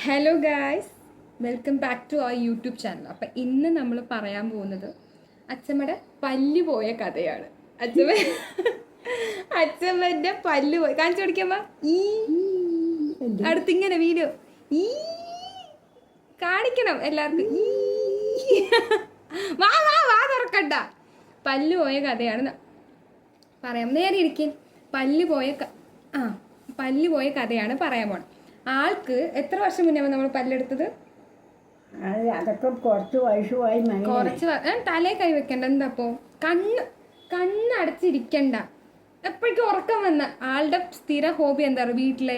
Hello guys, welcome back to our YouTube channel. അപ്പം ഇന്ന് നമ്മൾ പറയാൻ പോകുന്നത് അച്ഛമ്മയുടെ പല്ല് പോയ കഥയാണ്. അച്ഛമ്മൻ്റെ പല്ല് പോയി കാണിച്ചു കൊടുക്കാമ്മ. ഈ അടുത്തിങ്ങനെ വീഡിയോ ഈ കാണിക്കണം എല്ലാവർക്കും. വാ വാ വാ തുറക്കണ്ട. പല്ല് പോയ കഥയാണ് പറയാം. നേരെ ഇരിക്കും. പല്ല് പോയ കഥയാണ് പറയാൻ പോണം. ആൾക്ക് എത്ര വർഷം മുന്നേ നമ്മൾ പല്ലെടുത്തത്? അതൊക്കെ കുറച്ച് തലേ കൈ വെക്കണ്ട. എന്താപ്പോ കണ്ണ് അടച്ചിരിക്കണ്ട. എപ്പോഴേക്കും ഉറക്കം വന്ന ആളുടെ സ്ഥിര ഹോബി എന്താ പറയുക, വീട്ടിലെ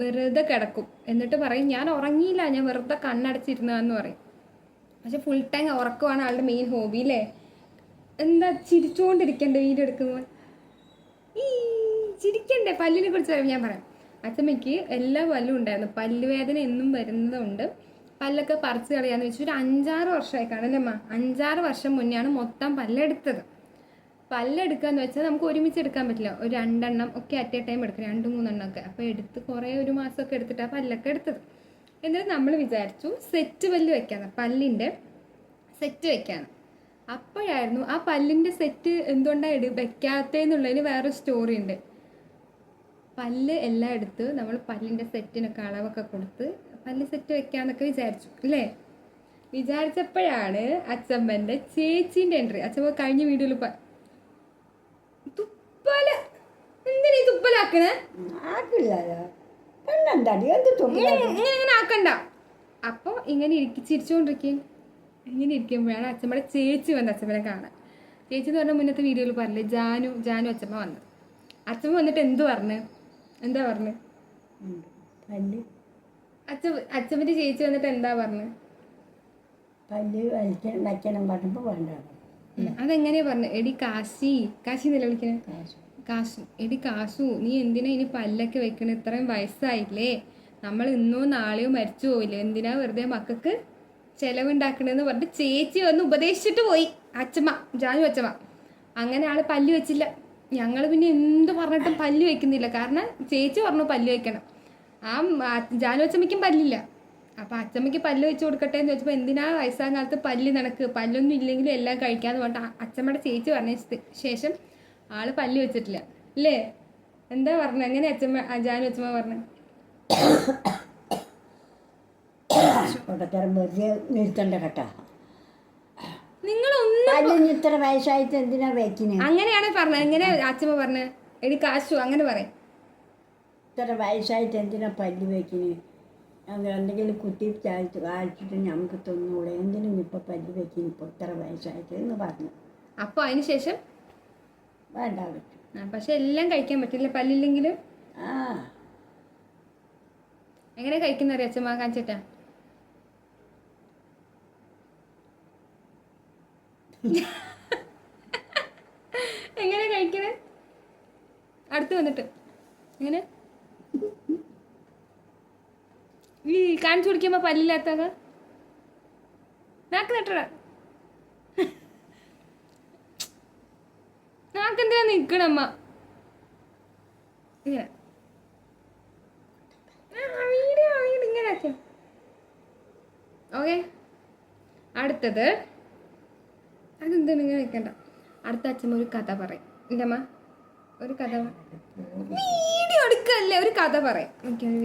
വെറുതെ കിടക്കും. എന്നിട്ട് പറയും ഞാൻ ഉറങ്ങിയില്ല, ഞാൻ വെറുതെ കണ്ണടച്ചിരുന്നതെന്ന് പറയും. പക്ഷെ ഫുൾ ടൈം ഉറക്കമാണ് ആളുടെ മെയിൻ ഹോബി അല്ലേ? എന്താ ചിരിച്ചുകൊണ്ടിരിക്കണ്ടേ വീഡിയോ എടുക്കുമ്പോൾ? ചിരിക്കണ്ടേ? പല്ലിനെ കുറിച്ച് ഞാൻ പറയാം. അച്ഛമ്മയ്ക്ക് എല്ലാ പല്ലും ഉണ്ടായിരുന്നു. പല്ലുവേദന എന്നും വരുന്നതുകൊണ്ട് പല്ലൊക്കെ പറിച്ച് കളയാന്ന് വെച്ചാൽ ഒരു 5-6 വർഷമായി കാണല്ലേ അമ്മ? 5-6 വർഷം മുന്നെയാണ് മൊത്തം പല്ലെടുത്തത്. പല്ലെടുക്കാന്ന് വെച്ചാൽ നമുക്ക് ഒരുമിച്ച് എടുക്കാൻ പറ്റില്ല. ഒരു 2 എണ്ണം ഒക്കെ അറ്റ് എ ടൈം എടുക്കും, 2-3 എണ്ണം ഒക്കെ. അപ്പോൾ എടുത്ത് കുറേ ഒരു മാസമൊക്കെ എടുത്തിട്ടാണ് പല്ലൊക്കെ എടുത്തത്. എന്നിട്ട് നമ്മൾ വിചാരിച്ചു സെറ്റ് പല്ല് വെക്കാന്ന്, പല്ലിൻ്റെ സെറ്റ് വെക്കാന്ന്. അപ്പോഴായിരുന്നു ആ പല്ലിൻ്റെ സെറ്റ് എന്തുകൊണ്ടാണ് വെക്കാത്തതെന്നുള്ളതിന് വേറെ സ്റ്റോറി ഉണ്ട്. പല്ല് എല്ലാം എടുത്ത് നമ്മൾ പല്ലിൻ്റെ സെറ്റിനൊക്കെ അളവൊക്കെ കൊടുത്ത് പല്ല് സെറ്റ് വെക്കാന്നൊക്കെ വിചാരിച്ചു അല്ലേ? വിചാരിച്ചപ്പോഴാണ് അച്ഛമ്മൻ്റെ ചേച്ചീൻ്റെ എൻട്രി. അച്ഛമ്മ കഴിഞ്ഞ വീഡിയോയിൽ തുപ്പല എന്തിനാ തുപ്പലാക്കണേ? ഇങ്ങനെ ആക്കണ്ട. അപ്പോൾ ഇങ്ങനെ ചിരിച്ചുകൊണ്ടിരിക്കും. ഇങ്ങനെ ഇരിക്കുമ്പോഴാണ് അച്ഛമ്മയുടെ ചേച്ചി വന്ന് അച്ഛമ്മനെ കാണാൻ. ചേച്ചി എന്ന് പറഞ്ഞാൽ മുന്നത്തെ വീഡിയോയിൽ പറഞ്ഞില്ലേ, ജാനു അച്ഛമ്മ വന്നത്. അച്ഛമ്മ വന്നിട്ട് എന്താ പറഞ്ഞു? അച്ഛമ്മന്റെ ചേച്ചി വന്നിട്ട് എന്താ പറഞ്ഞു? അതെങ്ങനെയാ പറഞ്ഞു? എടി കാശി എന്നല്ല വിളിക്കണേ, എടി കാശു, നീ എന്തിനാ ഇനി പല്ലൊക്കെ വെക്കണ? ഇത്രയും വയസ്സായില്ലേ, നമ്മൾ ഇന്നോ നാളെയോ മരിച്ചു പോയില്ലേ, എന്തിനാ വെറുതെ മക്കൾക്ക് ചെലവുണ്ടാക്കണെന്ന് പറഞ്ഞിട്ട് ചേച്ചി വന്ന് ഉപദേശിച്ചിട്ട് പോയി ജാനു അച്ഛമ്മ. അങ്ങനെ ആള് പല്ല് വെച്ചില്ല. ഞങ്ങൾ പിന്നെ എന്ത് പറഞ്ഞിട്ടും പല്ല് വെക്കുന്നില്ല. കാരണം ചേച്ചി പറഞ്ഞു പല്ല് വെക്കണം. ജാനു അച്ഛമ്മയ്ക്കും പല്ലില്ല. അപ്പം അച്ഛമ്മയ്ക്ക് പല്ല് വെച്ച് കൊടുക്കട്ടെ എന്ന് ചോദിച്ചപ്പോൾ എന്തിനാ വയസ്സാം കാലത്ത് പല്ലൊന്നും ഇല്ലെങ്കിലും എല്ലാം കഴിക്കാമെന്ന് പറഞ്ഞിട്ട് അച്ഛമ്മയുടെ ചേച്ചി പറഞ്ഞ ശേഷം ആള് പല്ല് വെച്ചിട്ടില്ല അല്ലേ? എന്താ പറഞ്ഞത്? എങ്ങനെ ജാനു അച്ഛമ്മ പറഞ്ഞു? ഇത്ര വയസ്സായിട്ട് എന്തിനാ വെക്കുന്നത്? അങ്ങനെയാണ് പറഞ്ഞത്. എങ്ങനെ അച്ഛമ്മ പറഞ്ഞത്? എടി കാശു അങ്ങനെ പറയും. ഇത്ര വയസ്സായിട്ട് എന്തിനാ പല്ല് വെക്കുന്നത്? എന്തെങ്കിലും കുത്തി കാഴ്ചിട്ട് നമുക്ക് തൊന്നൂടെ, എന്തിനും ഇപ്പൊ പല്ല് വെക്കുന്നു ഇപ്പൊ ഇത്ര വയസ്സായിട്ട് എന്ന് പറഞ്ഞു. അപ്പൊ അതിനുശേഷം വേണ്ട പറ്റും. പക്ഷെ എല്ലാം കഴിക്കാൻ പറ്റില്ല പല്ലില്ലെങ്കിലും. എങ്ങനെ കഴിക്കുന്ന അറിയാം അച്ഛമ്മ? കാണിച്ചിട്ടാ എങ്ങനെ കഴിക്കണേ? അടുത്ത് വന്നിട്ട് എങ്ങനെ ഈ കാണിച്ചു കുടിക്കുമ്പോ പല്ലില്ലാത്തക നാക്ക് നട്ടട നാക്കെന്തിനാ നിക്കണമ്മ? ഇങ്ങനെ ഇങ്ങനെ ആക്കിയ ഓക്കെ. അടുത്തത് അതെന്താണ് ഇങ്ങനെ വെക്കണ്ട. അടുത്ത അച്ഛമ്മ ഒരു കഥ പറയും. എൻ്റെ അമ്മ ഒരു കഥ വീഡിയോ എടുക്കല്ലേ, ഒരു കഥ പറയും. എനിക്കൊരു